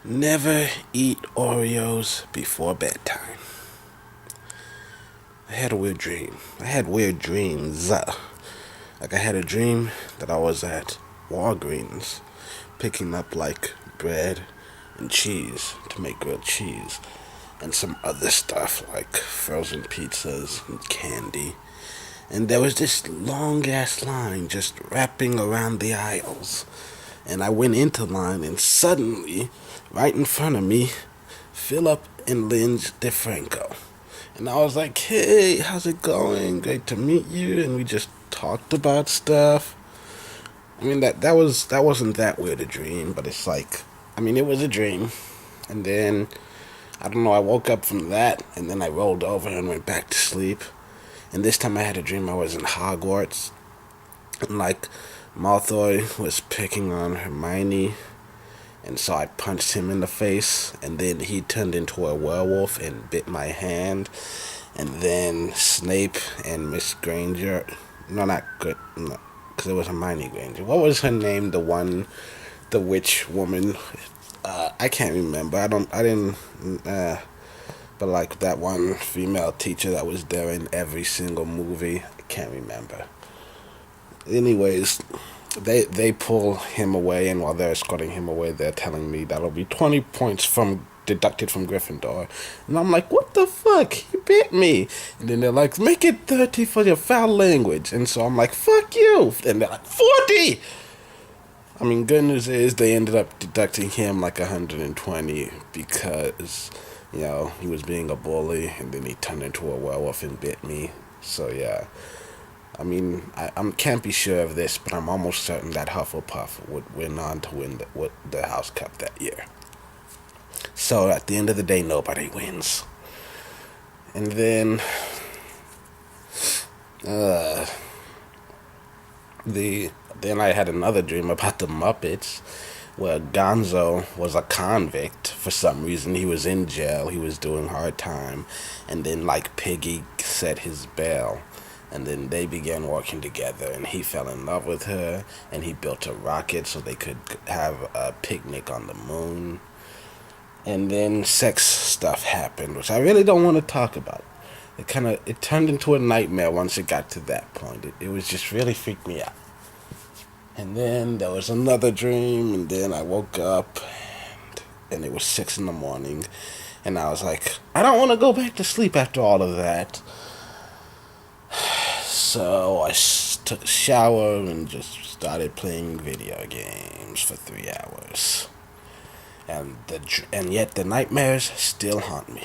Never eat Oreos before bedtime. I had a weird dream. I had weird dreams. Like I had a dream that I was at Walgreens picking up like bread and cheese to make grilled cheese and some other stuff like frozen pizzas and candy. And there was this long ass line just wrapping around the aisles. And I went into line, and suddenly, right in front of me, Philip and Lynch DeFranco. And I was like, hey, how's it going? Great to meet you. And we just talked about stuff. I mean, that wasn't that weird a dream, but it's like, I mean, it was a dream. And then, I don't know, I woke up from that, and then I rolled over and went back to sleep. And this time I had a dream I was in Hogwarts. And like, Malfoy was picking on Hermione, and so I punched him in the face, and then he turned into a werewolf and bit my hand, and then Snape and Miss Granger, no, not good, no, because it was Hermione Granger. What was her name? The witch woman. I can't remember. But like that one female teacher that was there in every single movie, I can't remember. Anyways, they pull him away, and while they're escorting him away, they're telling me that'll be 20 points from deducted from Gryffindor. And I'm like, what the fuck? He bit me. And then they're like, make it 30 for your foul language. And so I'm like, fuck you. And they're like, 40. I mean, good news is they ended up deducting him like 120 because, he was being a bully, and then he turned into a werewolf and bit me. So yeah. I mean, I can't be sure of this, but I'm almost certain that Hufflepuff would win on to win the House Cup that year. So at the end of the day, nobody wins. And then, then I had another dream about the Muppets, where Gonzo was a convict for some reason. He was in jail. He was doing hard time, and then like Piggy set his bail. And then they began working together, and he fell in love with her, and he built a rocket so they could have a picnic on the moon. And then sex stuff happened, which I really don't want to talk about. It turned into a nightmare once it got to that point. It was just really freaked me out. And then there was another dream, and then I woke up, and it was 6 in the morning, and I was like, I don't want to go back to sleep after all of that. So I took a shower and just started playing video games for 3 hours. And yet the nightmares still haunt me.